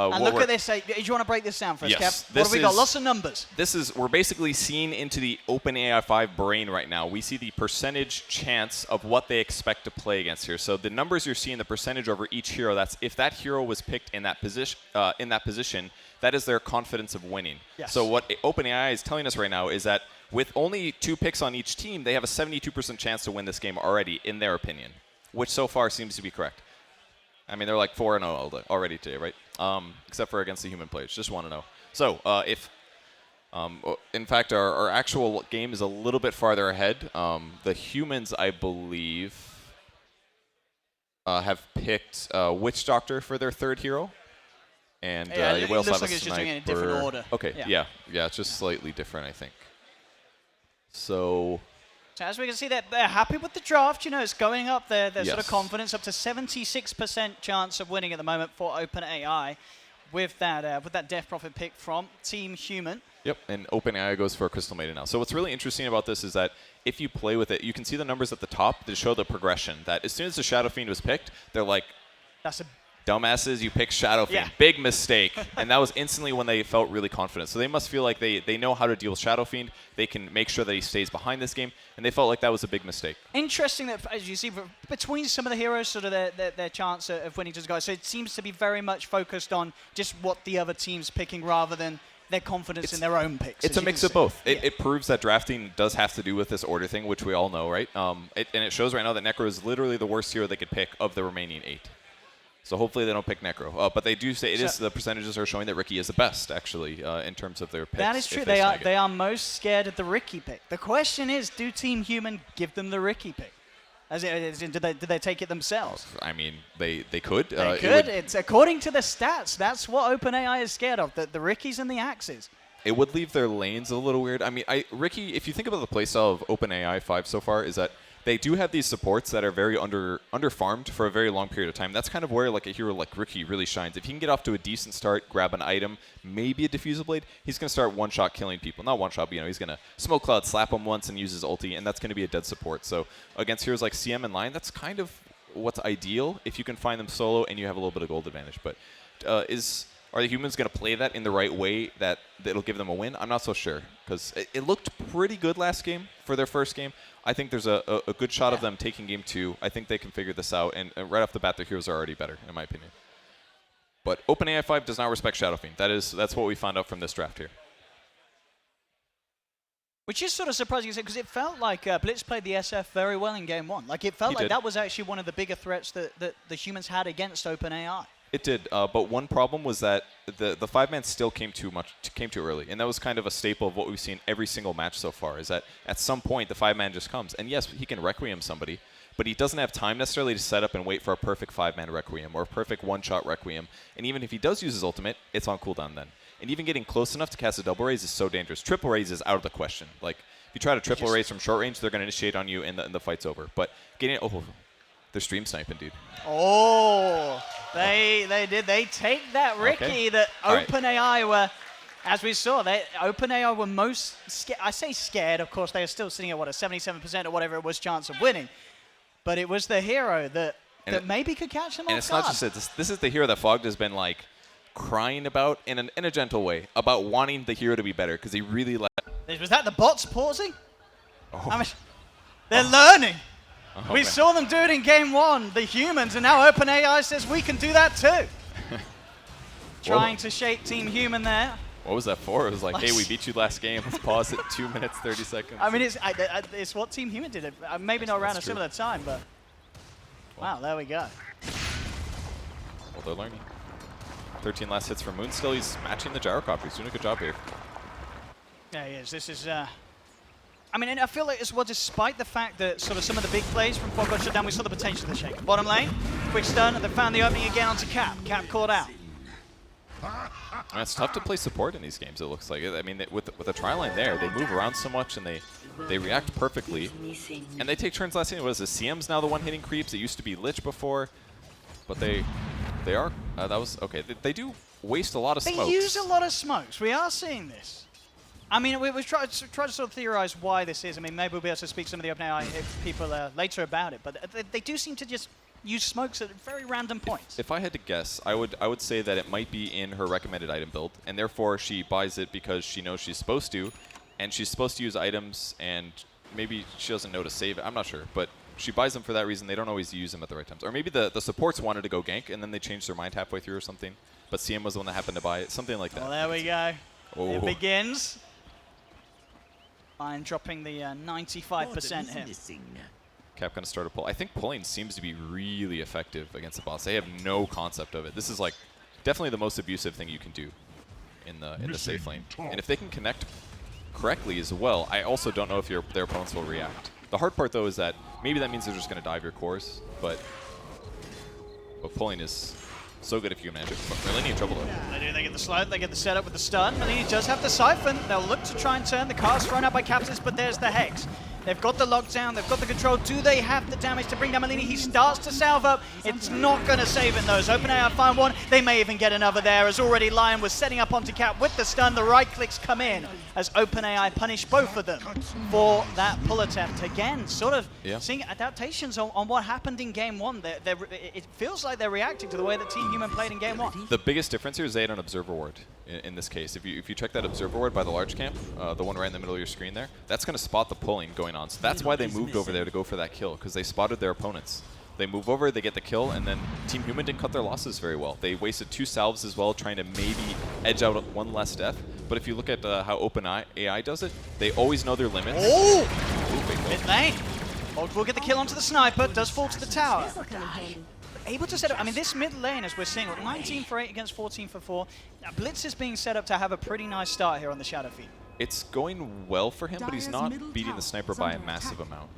And look at this. Do you want to break this down for us, yes, Kev? What have we got? Lots of numbers. We're basically seeing into the OpenAI 5 brain right now. We see the percentage chance of what they expect to play against here. So the numbers you're seeing, the percentage over each hero, that's if that hero was picked in that position, that is their confidence of winning. Yes. So what OpenAI is telling us right now is that with only 2 picks on each team, they have a 72% chance to win this game already, in their opinion, which so far seems to be correct. I mean, they're like 4-0 already today, right? Except for against the human players. Just want to know. So in fact, our actual game is a little bit farther ahead. The humans, I believe, have picked Witch Doctor for their 3rd hero. And it we also looks have like it's just doing it in a different order. Okay, yeah, it's just slightly different, I think. So as we can see, they're happy with the draft. You know, it's going up their yes. sort of confidence, up to 76% chance of winning at the moment for OpenAI with that Death Prophet pick from Team Human. Yep, and OpenAI goes for a Crystal Maiden now. So what's really interesting about this is that if you play with it, you can see the numbers at the top that show the progression. That as soon as the Shadow Fiend was picked, they're like, that's a dumbasses, you picked Shadow Fiend. Big mistake. And that was instantly when they felt really confident. So they must feel like they know how to deal with Shadow Fiend. They can make sure that he stays behind this game. And they felt like that was a big mistake. Interesting that, as you see, between some of the heroes, sort of their chance of winning to the guys. So it seems to be very much focused on just what the other team's picking rather than their confidence in their own picks. It's a mix of both. It proves that drafting does have to do with this order thing, which we all know, right? And it shows right now that Necro is literally the worst hero they could pick of the remaining 8. So hopefully they don't pick Necro. But they do say the percentages are showing that Ricky is the best, actually, in terms of their picks. That is true. They are most scared of the Ricky pick. The question is, do Team Human give them the Ricky pick? As in, did they take it themselves? I mean, they could. They could. It's according to the stats. That's what OpenAI is scared of, the Rickies and the Axes. It would leave their lanes a little weird. I mean, Ricky, if you think about the playstyle of OpenAI 5 so far, is that they do have these supports that are very under-farmed for a very long period of time. That's kind of where like a hero like Ricky really shines. If he can get off to a decent start, grab an item, maybe a Diffusal Blade, he's going to start one-shot killing people. Not one-shot, but he's going to Smoke Cloud, slap him once, and use his ulti, and that's going to be a dead support. So against heroes like CM and Lion, that's kind of what's ideal if you can find them solo and you have a little bit of gold advantage. But are the humans going to play that in the right way that'll give them a win? I'm not so sure, because it looked pretty good last game for their first game. I think there's a good shot of them taking game 2. I think they can figure this out, and right off the bat, their heroes are already better, in my opinion. But OpenAI 5 does not respect Shadow Fiend. That's what we found out from this draft here. Which is sort of surprising, because it felt like Blitz played the SF very well in game 1. Like, it felt like that was actually one of the bigger threats that the humans had against OpenAI. It did, but one problem was that the 5-man still came too early, and that was kind of a staple of what we've seen every single match so far, is that at some point the 5-man just comes. And yes, he can Requiem somebody, but he doesn't have time necessarily to set up and wait for a perfect 5-man Requiem or a perfect one-shot Requiem. And even if he does use his ultimate, it's on cooldown then. And even getting close enough to cast a double raise is so dangerous. Triple raise is out of the question. Like, if you try to triple raise from short range, they're going to initiate on you and the fight's over. But getting they're stream sniping, dude. Oh, they did. They take that Ricky that OpenAI were, as we saw, OpenAI were most scared. I say scared, of course, they are still sitting at, a 77% or whatever it was chance of winning. But it was the hero that maybe could catch them off guard. And it's not just it. This is the hero that Fogged has been, like, crying about in a gentle way, about wanting the hero to be better, because he really Was that the bots pausing? I mean, they're learning. We saw them do it in game 1, the humans, and now OpenAI says we can do that too. Trying to shake Team Human there. What was that for? It was like, hey, we beat you last game. Let's pause it 2 minutes, 30 seconds. I mean, it's what Team Human did. Maybe not around a similar time, but wow, there we go. Well, they're learning. 13 last hits from Moonstill. He's matching the gyrocopter. He's doing a good job here. Yeah, he is. This is... I mean, and I feel like as well, despite the fact that sort of some of the big plays from Fog got shut down, we saw the potential of the shake. Bottom lane, quick stun, and they found the opening again onto Cap. Cap caught out. And it's tough to play support in these games, it looks like. I mean, with the tri-line there, they move around so much and they react perfectly. And they take turns last game. What is this? CM's now the one hitting creeps. It used to be Lich before. But they are. That was okay. They do waste a lot of smokes. They use a lot of smokes. We are seeing this. I mean, we try to sort of theorize why this is. I mean, maybe we'll be able to speak to some of the OpenAI people later about it. But they do seem to just use smokes at very random points. If I had to guess, I would say that it might be in her recommended item build, and therefore she buys it because she knows she's supposed to, and she's supposed to use items, and maybe she doesn't know to save it. I'm not sure, but she buys them for that reason. They don't always use them at the right times. Or maybe the supports wanted to go gank, and then they changed their mind halfway through or something, but CM was the one that happened to buy it. Something like that. Well, there we go. Oh. It begins. Lion dropping the 95% here. Cap going to start a pull. I think pulling seems to be really effective against the boss. They have no concept of it. This is like definitely the most abusive thing you can do in the safe lane. And if they can connect correctly as well, I also don't know if their opponents will react. The hard part though is that maybe that means they're just going to dive your cores, but pulling is so good if you can manage it. Malini in trouble though. They do. They get the slide. They get the setup with the stun. Malini does have the siphon. They'll look to try and turn the cast thrown out by Capsus, but there's the Hex. They've got the lockdown. They've got the control. Do they have the damage to bring down Malini? He starts to salve up. It's not going to save in those. OpenAI find one. They may even get another there, as already Lion was setting up onto Cap with the stun. The right clicks come in as OpenAI punish both of them for that pull attempt. Again, sort of seeing adaptations on what happened in game one. It feels like they're reacting to the way that Team Human played in game one. The biggest difference here is they had an observer ward in this case. If you check that observer ward by the large camp, the one right in the middle of your screen there, that's going to spot the pulling going on. So that's why they moved over there to go for that kill, because they spotted their opponents. They move over, they get the kill, and then Team Human didn't cut their losses very well. They wasted 2 salves as well, trying to maybe edge out one less death. But if you look at how OpenAI does it, they always know their limits. Oh! Mid lane. Fogs will get the kill onto the sniper, does fall to the tower. Able to set up, I mean, this mid lane, as we're seeing, 19 for 8 against 14 for 4. Now, Blitz is being set up to have a pretty nice start here on the Shadow Fiend. It's going well for him, but he's not beating the sniper by a massive amount,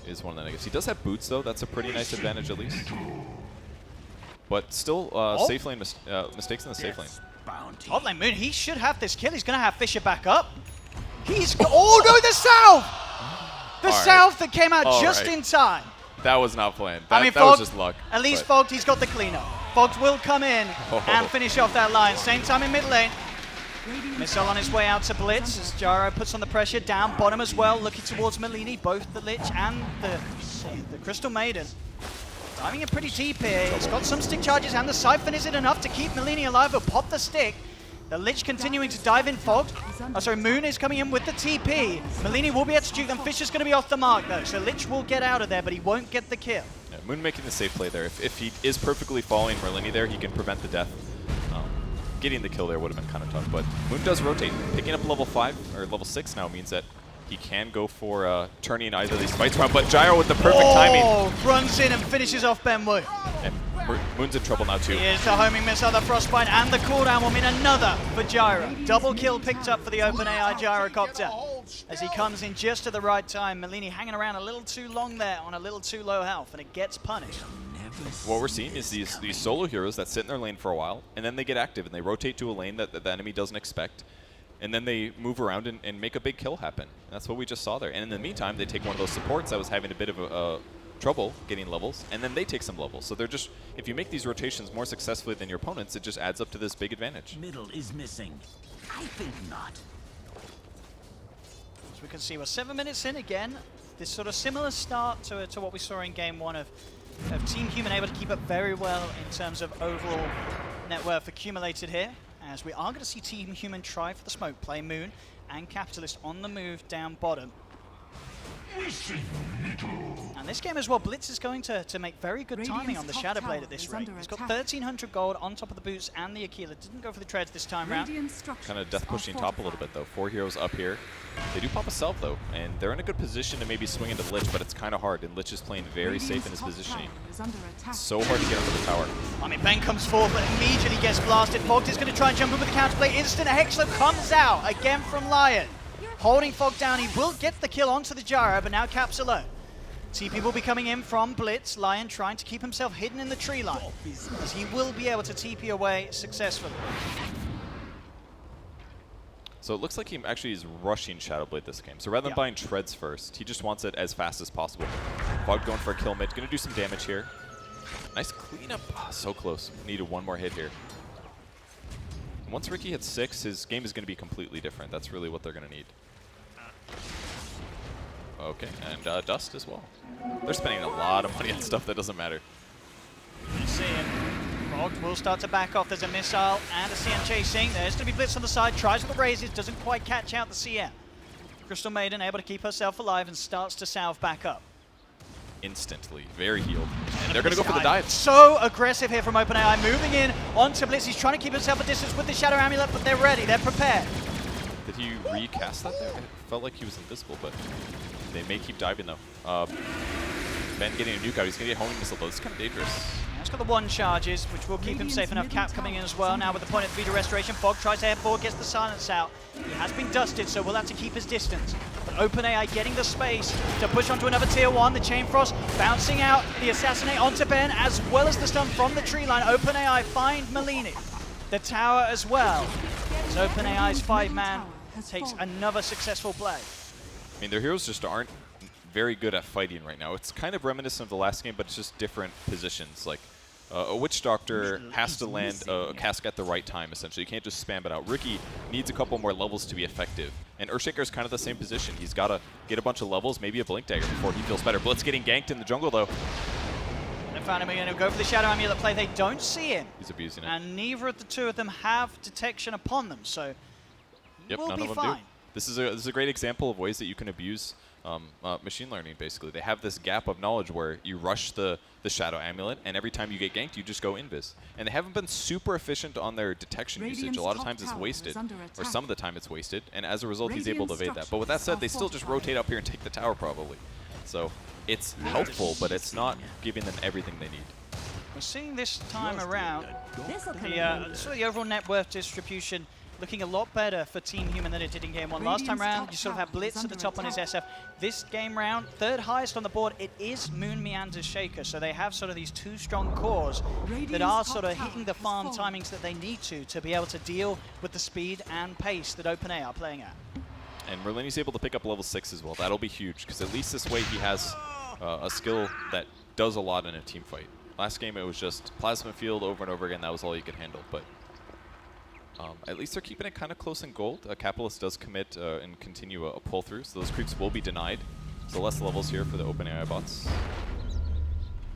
is one of the negatives. He does have boots, though. That's a pretty nice advantage, at least. But still, safe lane mistakes in the safe lane. Top lane Moon, he should have this kill. He's going to have Fisher back up. Oh, no, the salve! The salve that came out just in time. That was not planned. I mean, that was just luck. At least Fogged, he's got the cleanup. Fogged will come in and finish off that line. Same time in mid lane. Missile on his way out to Blitz as Gyro puts on the pressure. Down bottom as well, looking towards Malini. Both the Lich and the Crystal Maiden. Diving in pretty deep here. He's got some stick charges and the Siphon. Is it enough to keep Malini alive? He'll pop the stick. The Lich continuing to dive in. Fogged. Oh, sorry, Moon is coming in with the TP. Malini will be able to juke them. Fisher's going to be off the mark, though. So Lich will get out of there, but he won't get the kill. Yeah, Moon making the safe play there. If he is perfectly following Merlini there, he can prevent the death. Getting the kill there would have been kind of tough, but Moon does rotate. Picking up level 5 or level 6 now means that he can go for turning either of these fights around, but Gyro with the perfect timing. Runs in and finishes off Ben Wu. And Moon's in trouble now too. Here's the homing missile, the Frostbite, and the cooldown will mean another for Gyro. Double kill picked up for the OpenAI Gyrocopter as he comes in just at the right time. Malini hanging around a little too long there on a little too low health, and it gets punished. What we're seeing is these solo heroes that sit in their lane for a while, and then they get active, and they rotate to a lane that the enemy doesn't expect, and then they move around and make a big kill happen. And that's what we just saw there. And in the meantime, they take one of those supports that was having a bit of trouble getting levels, and then they take some levels. So they're just, if you make these rotations more successfully than your opponents, it just adds up to this big advantage. Middle is missing. I think not. As we can see, we're 7 minutes in again. This sort of similar start to what we saw in game one of Team Human able to keep up very well in terms of overall net worth accumulated here, as we are going to see Team Human try for the smoke play. Moon and Capitalist on the move down bottom. And this game as well, Blitz is going to make very good timing on the Shadow Blade at this rate. He's got 1,300 gold on top of the boots and the Aquila. Didn't go for the treads this time round. Kind of death pushing top a little bit though. 4 heroes up here. They do pop a self though, and they're in a good position to maybe swing into Lich, but it's kind of hard, and Lich is playing very safe in his positioning. It's so hard to get onto the tower. I mean, Ben comes forward, but immediately gets blasted. Fogged is going to try and jump in with the counterplay. Instant Hexlow comes out again from Lion. Holding Fogged down, he will get the kill onto the Gyro, but now Cap's alone. TP will be coming in from Blitz. Lion trying to keep himself hidden in the tree line, as he will be able to TP away successfully. So it looks like he actually is rushing Shadowblade this game. So rather than buying treads first, he just wants it as fast as possible. Fogged going for a kill mid, gonna do some damage here. Nice cleanup, so close. Needed one more hit here. Once Ricky hits 6, his game is gonna be completely different. That's really what they're gonna need. Okay, and Dust as well. They're spending a lot of money on stuff that doesn't matter. see it. Frog will start to back off. There's a missile and a CM chasing. There's going to be Blitz on the side. Tries with the raises. Doesn't quite catch out the CM. Crystal Maiden able to keep herself alive and starts to salve back up. Instantly. Very healed. And they're going to go for the dive. So aggressive here from OpenAI. Moving in onto Blitz. He's trying to keep himself a distance with the Shadow Amulet, but they're ready. They're prepared. Did he recast that there? It felt like he was invisible, but they may keep diving though. Ben getting a nuke out. He's going to get homing missile though. This is kind of dangerous. He's got the 1 charges, which will keep him safe enough. Cap coming in as well. Now with the point of Vita Restoration, Fog tries to head forward, gets the silence out. He has been dusted, so we'll have to keep his distance. But OpenAI getting the space to push onto another tier 1. The Chain Frost bouncing out, the Assassinate onto Ben, as well as the stun from the tree line. OpenAI find Malini. The tower as well. As OpenAI's 5-man takes another successful play. I mean, their heroes just aren't very good at fighting right now. It's kind of reminiscent of the last game, but it's just different positions. Like, a Witch Doctor has to land a cask at the right time, essentially. You can't just spam it out. Ricky needs a couple more levels to be effective. And Earthshaker's kind of the same position. He's got to get a bunch of levels, maybe a Blink Dagger before he feels better. Blitz getting ganked in the jungle, though. They found him again. He'll go for the Shadow Amulet play. They don't see him. He's abusing it. And neither of the two of them have detection upon them, so we'll be fine. This is a great example of ways that you can abuse machine learning, basically. They have this gap of knowledge where you rush the Shadow Amulet, and every time you get ganked, you just go invis. And they haven't been super efficient on their detection usage. A lot of times it's wasted, or some of the time it's wasted, and as a result, he's able to evade that. But with that said, they still just rotate up here and take the tower, probably. So it's helpful, but it's not giving them everything they need. We're seeing this time around the overall net worth distribution looking a lot better for Team Human than it did in Game 1. Last time round, you sort of had Blitz at the top on his SF. This game round, 3rd highest on the board, it is Moon Meander's Shaker. So they have sort of these 2 strong cores that are sort of hitting the farm timings that they need to be able to deal with the speed and pace that OpenAI are playing at. And Merlini's able to pick up level 6 as well. That'll be huge, because at least this way he has a skill that does a lot in a team fight. Last game, it was just Plasma Field over and over again. That was all you could handle. But at least they're keeping it kind of close in gold. Capitalist does commit and continue a pull-through, so those creeps will be denied. So less levels here for the OpenAI bots.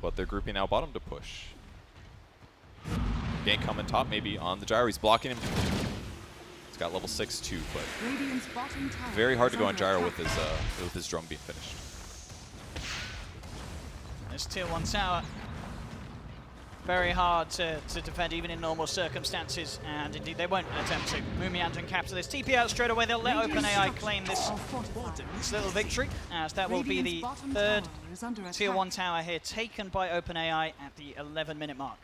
But they're grouping now bottom to push. Gank coming top, maybe on the gyro. He's blocking him. He's got level 6 too, but very hard to go on gyro with his drum being finished. This tier 1 tower. Very hard to defend even in normal circumstances, and indeed they won't attempt to. Mumiant and Capitalist TP out straight away. They'll let OpenAI claim this little victory, as that will be the 3rd tier 1 tower here taken by OpenAI at the 11-minute mark.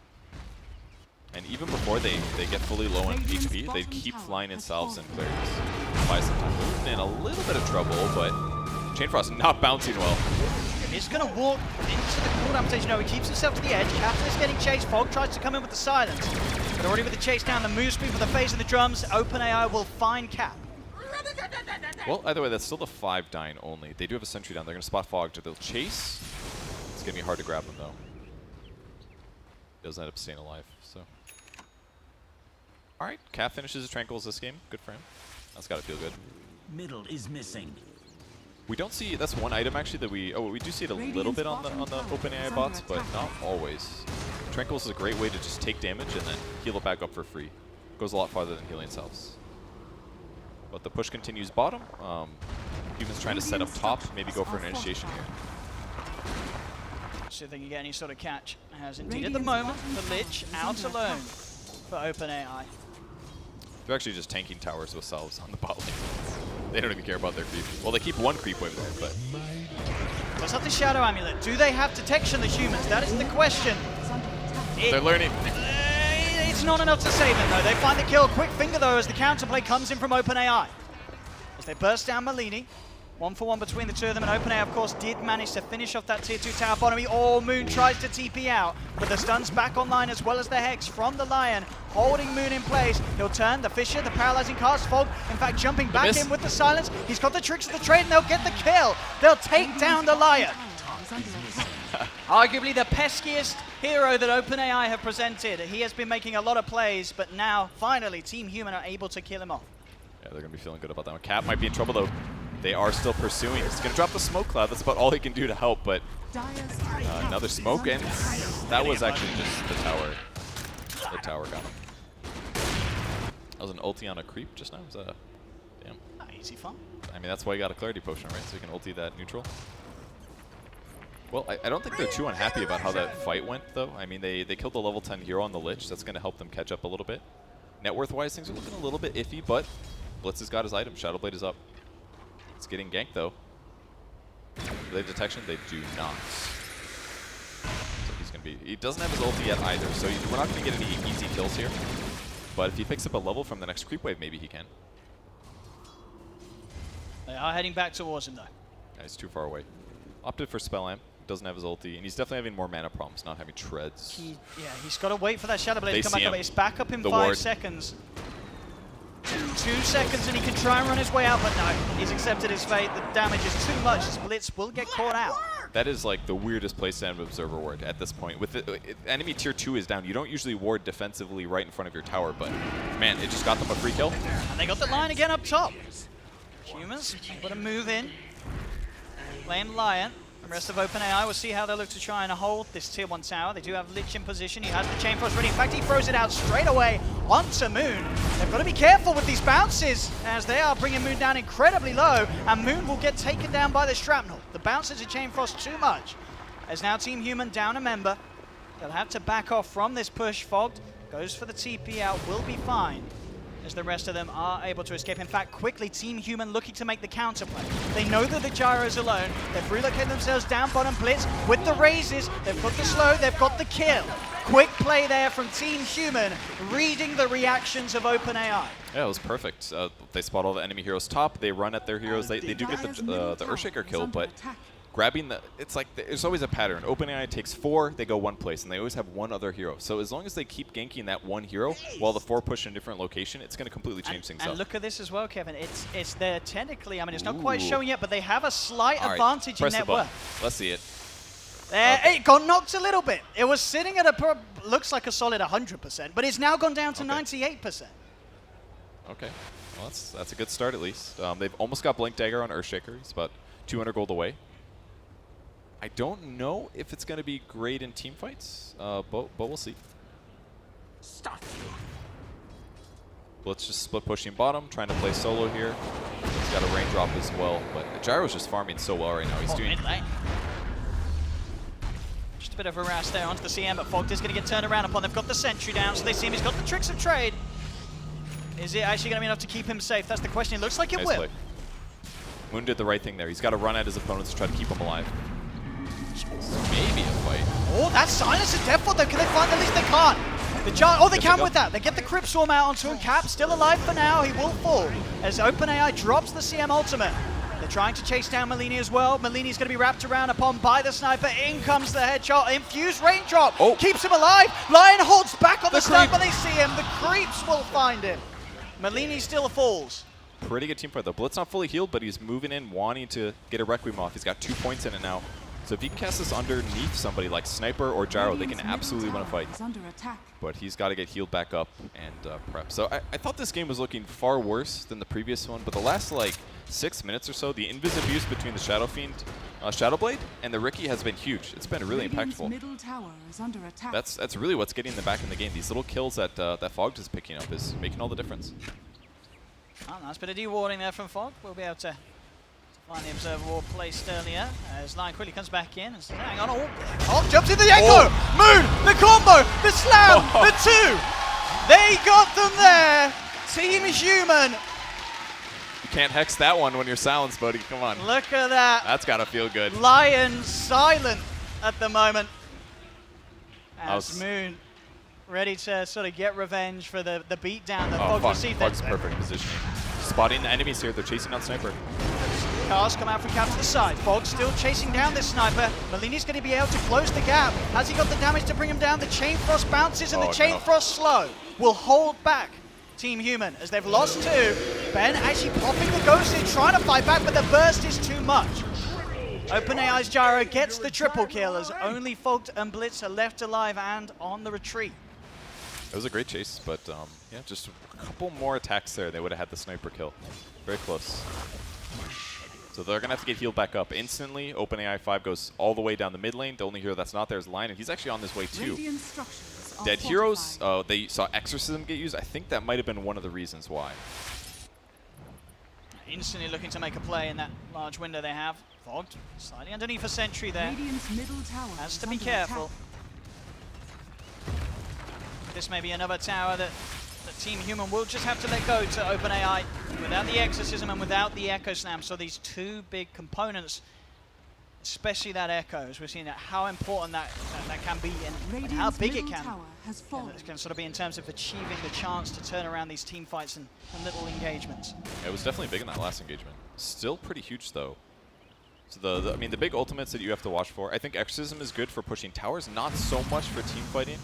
And even before they get fully low on HP, they keep flying in salves and clears. Buy some time. Moved in a little bit of trouble, but Chainfrost not bouncing well. He's going to walk into the cooldown stage. No, he keeps himself to the edge. Capitalist getting chased. Fog tries to come in with the silence. But already with the chase down, the move speed for the phase of the drums, OpenAI will find Cap. Well, either way, that's still the 5 dying only. They do have a sentry down. They're going to spot Fog. They'll chase. It's going to be hard to grab them, though. He does end up staying alive, so. All right, Cap finishes his Tranquils this game. Good for him. That's got to feel good. Middle is missing. We don't see, that's one item actually that we do see it a little bit on the OpenAI bots, but not always. Tranquils is a great way to just take damage and then heal it back up for free. Goes a lot farther than healing selves. But the push continues bottom. Human's trying to set up top, maybe go for an initiation here. See if they can get any sort of catch. As indeed at the moment, the Lich out alone for OpenAI. They're actually just tanking towers with selves on the bot lane. They don't even care about their creep. Well, they keep 1 creep wave there, but... What's up the Shadow Amulet? Do they have detection, the humans? That is the question. They're learning. It's not enough to save them, though. They find the kill. Quick finger, though, as the counterplay comes in from OpenAI. As they burst down Malini. 1-for-1 between the two of them, and OpenAI, of course, did manage to finish off that tier 2 tower bottom. Oh, Moon tries to TP out, but the stun's back online as well as the Hex from the Lion, holding Moon in place. He'll turn the Fissure, the paralyzing cast. Fog, in fact, jumping back in with the silence. He's got the tricks of the trade, and they'll get the kill. They'll take down the Lion. Arguably the peskiest hero that OpenAI have presented. He has been making a lot of plays, but now, finally, Team Human are able to kill him off. Yeah, they're going to be feeling good about that one. Cap might be in trouble, though. They are still pursuing. He's going to drop the smoke cloud. That's about all he can do to help, but another smoke, and that was actually just the tower. The tower got him. That was an ulti on a creep just now. It was damn. Easy fun. I mean, that's why you got a clarity potion, right? So you can ulti that neutral. Well, I don't think they're too unhappy about how that fight went, though. I mean, they killed the level 10 hero on the Lich. That's going to help them catch up a little bit. Net worth-wise, things are looking a little bit iffy, but Blitz has got his item. Shadowblade is up. It's getting ganked, though. Do they have detection? They do not. So he's going to be... He doesn't have his ulti yet either, so we're not going to get any easy kills here. But if he picks up a level from the next creep wave, maybe he can. They are heading back towards him, though. Yeah, he's too far away. Opted for Spell Amp. Doesn't have his ulti, and he's definitely having more mana problems, not having treads. He's got to wait for that Shadowblade to come back up. It's back up in the 5 ward. seconds. 2 seconds and he can try and run his way out, but no, he's accepted his fate. The damage is too much. His Blitz will get caught out. That is like the weirdest place to have Observer Ward at this point. With the enemy tier 2 is down, you don't usually ward defensively right in front of your tower, but man, it just got them a free kill. And they got the line again up top. Humans, got to move in. Playing Lion. The rest of OpenAI will see how they look to try and hold this tier 1 tower. They do have Lich in position. He has the Chain Frost ready. In fact, he throws it out straight away onto Moon. They've got to be careful with these bounces as they are bringing Moon down incredibly low, and Moon will get taken down by the Shrapnel. The bounces of Chain Frost too much. As now Team Human down a member. They'll have to back off from this push. Fogged goes for the TP out, will be fine, as the rest of them are able to escape. In fact, quickly, Team Human looking to make the counterplay. They know that the Gyro's alone. They've relocated themselves down bottom. Blitz with the raises. They've got the slow. They've got the kill. Quick play there from Team Human, reading the reactions of OpenAI. Yeah, it was perfect. They spot all the enemy heroes top. They run at their heroes. They do get the Earthshaker kill, but grabbing the... It's like there's always a pattern. OpenAI takes 4, they go one place, and they always have one other hero. So as long as they keep ganking that one hero while the 4 push in a different location, it's going to completely change things up. And look at this as well, Kevin. It's there technically, I mean, it's not quite showing yet, but they have a slight advantage in net worth. Let's see it. There, it got knocked a little bit. It was sitting at looks like a solid 100%, but it's now gone down to 98%. Okay, well that's a good start at least. They've almost got Blink Dagger on Earthshaker. He's about 200 gold away. I don't know if it's going to be great in team fights, but we'll see. Let's just split pushing bottom, trying to play solo here. He's got a raindrop as well, but Gyro's just farming so well right now. He's doing... Mid-lane. Just a bit of a harass there onto the CM, but Fogged is going to get turned around upon. They've got the sentry down, so they see him. He's got the tricks of trade. Is it actually going to be enough to keep him safe? That's the question. It looks like it will. Play. Moon did the right thing there. He's got to run at his opponents to try to keep him alive. Maybe a fight. Oh, that's silence of death for them. Can they find the least? They can't. They can with that. They get the Crypt Swarm out onto him. Cap still alive for now. He will fall as OpenAI drops the CM ultimate. They're trying to chase down Malini as well. Malini's going to be wrapped around upon by the sniper. In comes the headshot. Infused raindrop. Keeps him alive. Lion holds back on the stun, but they see him. The creeps will find him. Malini still falls. Pretty good team fight though. Blitz not fully healed, but he's moving in, wanting to get a Requiem off. He's got 2 points in it now. So if he can cast this underneath somebody like Sniper or Gyro, they can absolutely win a fight. But he's got to get healed back up and prep. So I thought this game was looking far worse than the previous one, but the last like 6 minutes or so, the invis-abuse between the Shadow Fiend, Shadowblade, and the Riki has been huge. It's been really impactful. That's really what's getting them back in the game. These little kills that that Fogged is picking up is making all the difference. Oh, nice bit of dewarding there from Fogged. We'll be able to find the Observer Ward placed earlier as Lion quickly comes back in and says, hang on, jumps in the echo! Moon, the combo, the slam, the 2! They got them there! Team Human! You can't hex that one when you're silenced, buddy. Come on. Look at that. That's got to feel good. Lion silent at the moment. As Moon ready to sort of get revenge for the beatdown that Fogged received. Fogg's perfect positioning. Spotting the enemies here. They're chasing down Sniper. Cars come out from Cap to the side. Fogged still chasing down this Sniper. Malini's going to be able to close the gap. Has he got the damage to bring him down? The Chain Frost bounces and the Chain Frost slow will hold back Team Human as they've lost 2. Ben actually popping the Ghost in, trying to fight back, but the burst is too much. OpenAI's Gyro gets the triple kill as only Fogged and Blitz are left alive and on the retreat. It was a great chase, but yeah, just a couple more attacks there. They would have had the Sniper kill. Very close. So they're going to have to get healed back up instantly. OpenAI 5 goes all the way down the mid lane. The only hero that's not there is Lion, and he's actually on his way too. Dead heroes, they saw Exorcism get used. I think that might have been one of the reasons why. Instantly looking to make a play in that large window they have. Fogged, slightly underneath a sentry there. Has to be careful. This may be another tower that Team Human will just have to let go to OpenAI without the Exorcism and without the Echo Slam. So these two big components, especially that Echo, as we're seeing how important that can be and how big it can. And it can sort of be in terms of achieving the chance to turn around these team fights and little engagements. Yeah, it was definitely big in that last engagement. Still pretty huge though. So I mean, the big ultimates that you have to watch for, I think Exorcism is good for pushing towers, not so much for team fighting,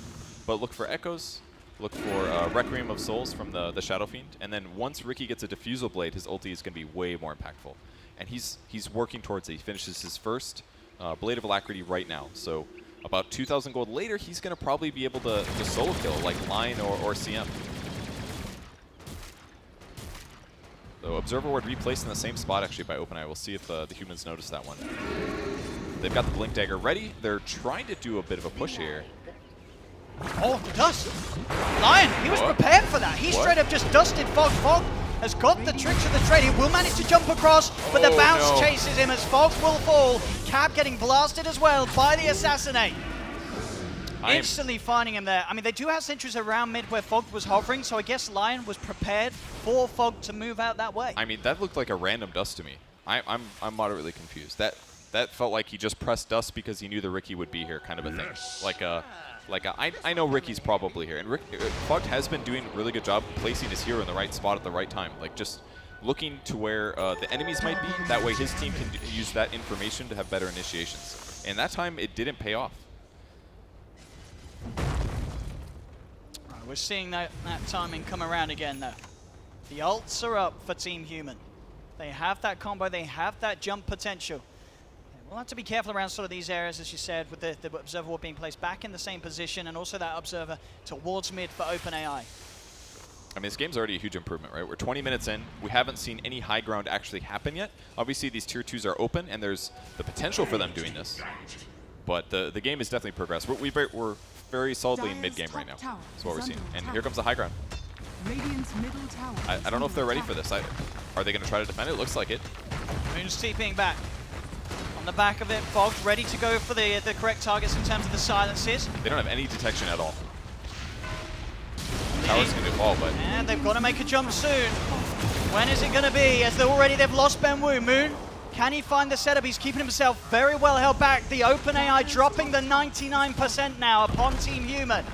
but look for Echoes, look for Requiem of Souls from the Shadow Fiend, and then once Ricky gets a Diffusal Blade, his ulti is going to be way more impactful. And he's working towards it. He finishes his first Blade of Alacrity right now. So about 2,000 gold later, he's going to probably be able to solo kill like Line or CM. So Observer Ward replaced in the same spot actually by OpenAI. We'll see if the humans notice that one. They've got the Blink Dagger ready. They're trying to do a bit of a push here. Oh, the dust! Lion, he was prepared for that. He straight up just dusted Fog. Fog has got the tricks of the trade. He will manage to jump across, but the bounce chases him as Fog will fall. Cap getting blasted as well by the Assassinate. Instantly finding him there. I mean, they do have sentries around mid where Fog was hovering, so I guess Lion was prepared for Fog to move out that way. I mean, that looked like a random dust to me. I'm moderately confused. That felt like he just pressed dust because he knew the Ricky would be here, kind of a thing. I know Ricky's probably here, and Fog has been doing a really good job placing his hero in the right spot at the right time. Like just looking to where the enemies might be. That way his team can use that information to have better initiations. And that time it didn't pay off. We're seeing that timing come around again though. The ults are up for Team Human. They have that combo, they have that jump potential. We'll have to be careful around sort of these areas, as you said, with the Observer Ward being placed back in the same position, and also that Observer towards mid for OpenAI. I mean, this game's already a huge improvement, right? We're 20 minutes in. We haven't seen any high ground actually happen yet. Obviously, these tier 2s are open, and there's the potential for them doing this. But the game is definitely progressed. We're very solidly in mid-game right now. That's what we're seeing. And here comes the high ground. I don't know if they're ready for this. Are they going to try to defend it? Looks like it. Moon's TPing back. On the back of it, Fog's ready to go for the correct targets in terms of the silences. They don't have any detection at all. Tower's going to fall, but... And they've got to make a jump soon. When is it going to be? As they've lost Ben Wu. Moon, can he find the setup? He's keeping himself very well held back. The OpenAI dropping the 99% now upon Team Human.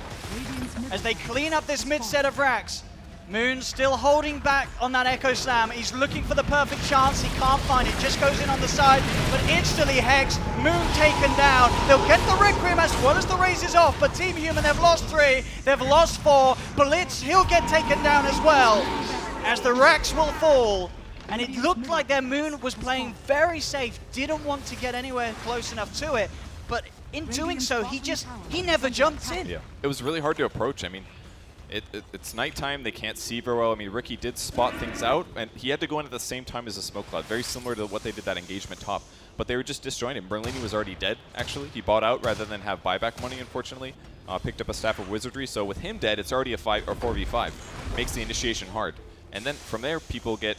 As they clean up this mid set of racks. Moon still holding back on that Echo Slam. He's looking for the perfect chance. He can't find it. Just goes in on the side, but instantly Hex. Moon taken down. They'll get the Requiem as well as the raise is off, but Team Human, they've lost 3. They've lost 4. Blitz, he'll get taken down as well, as the racks will fall. And it looked like their Moon was playing very safe, didn't want to get anywhere close enough to it, but in doing so, he never jumped in. Yeah, it was really hard to approach. I mean, it's nighttime, they can't see very well. I mean, Ricky did spot things out, and he had to go in at the same time as a smoke cloud, very similar to what they did that engagement top. But they were just disjointed. Merlini was already dead, actually. He bought out rather than have buyback money, unfortunately. Picked up a Staff of Wizardry, so with him dead, it's already a 4v5. Makes the initiation hard. And then from there, people get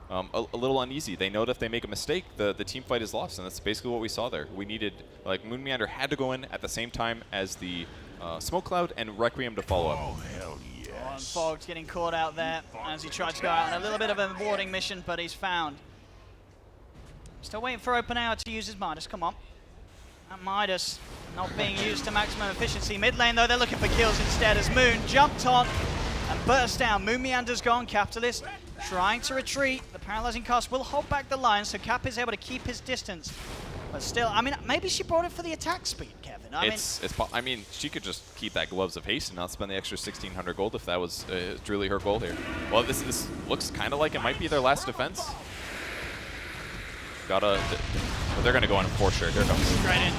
a little uneasy. They know that if they make a mistake, the team fight is lost, and that's basically what we saw there. We needed, like, Moon Meander had to go in at the same time as the Smoke Cloud and Requiem to follow up. Oh, hell yes. And Fog's getting caught out there as he tried to go out on a little bit of a warding mission, but he's found. Still waiting for OpenAI to use his Midas. Come on. That Midas not being used to maximum efficiency. Mid lane, though, they're looking for kills instead as Moon jumped on and burst down. Moon Meander's gone. Capitalist trying to retreat. The paralyzing cast will hold back the line, so Cap is able to keep his distance. But still, I mean, maybe she brought it for the attack speed, Kevin. I mean, she could just keep that Gloves of Haste and not spend the extra 1,600 gold if that was truly her goal here. Well, this looks kind of like it might be their last defense. Well, they're going to go in for sure. Here it comes. Straight in.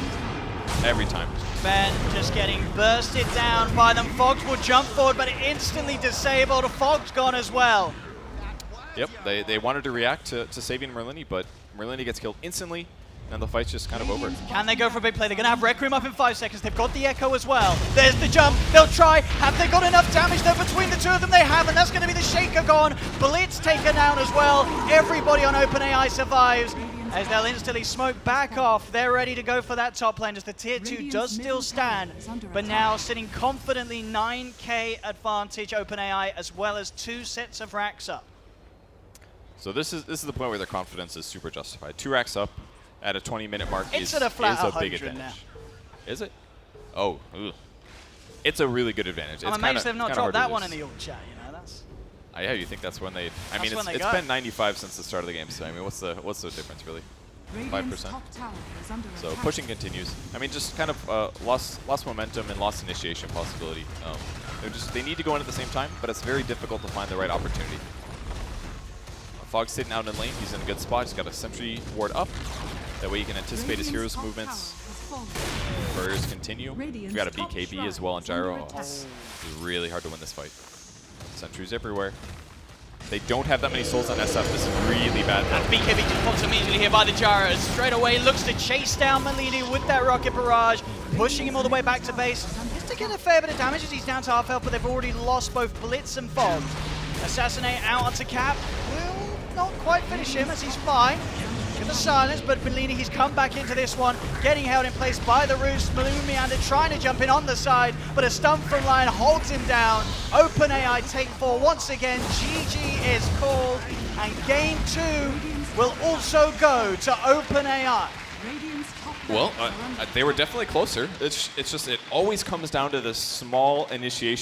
Every time. Ben just getting bursted down by them. Fogs will jump forward, but instantly disabled. Fog's gone as well. Yep, they wanted to react to saving Merlini, but Merlini gets killed instantly, and the fight's just kind of over. Can they go for a big play? They're going to have Requiem up in 5 seconds. They've got the Echo as well. There's the jump. They'll try. Have they got enough damage though between the two of them? They haven't. That's going to be the Shaker gone. Blitz taken down as well. Everybody on OpenAI survives as they'll instantly smoke back off. They're ready to go for that top lane as the tier 2 does still stand, but now sitting confidently 9k advantage OpenAI as well as 2 sets of racks up. So this is the point where their confidence is super justified. 2 racks up at a 20-minute mark it's is at a flat a big advantage. Now. Is it? Oh, ugh. It's a really good advantage. I'm amazed they've not dropped that one in the ult chat. You know, that's. Yeah, you think that's when they? I mean, it's been 95 since the start of the game. So I mean, what's the difference really? 5%. So pushing continues. I mean, just kind of lost momentum and lost initiation possibility. They need to go in at the same time, but it's very difficult to find the right opportunity. Fog's sitting out in lane. He's in a good spot. He's got a sentry ward up. That way you can anticipate his hero's movements. Burrs continue. We've got a BKB as well on Gyro. Oh, it's really hard to win this fight. Sentries everywhere. They don't have that many souls on SF. This is really bad. And BKB just pops immediately here by the Gyros. Straight away looks to chase down Merlini with that rocket barrage, pushing him all the way back to base. Just to get a fair bit of damage as he's down to half health, but they've already lost both Blitz and Fog. Assassinate out onto Cap. Will not quite finish him as he's fine. Give the silence, but Merlini, he's come back into this one, getting held in place by the Roost. Meander trying to jump in on the side, but a stun from Lion holds him down. OpenAI take 4 once again. GG is called, and game 2 will also go to OpenAI. Well, they were definitely closer. It's just it always comes down to this small initiation.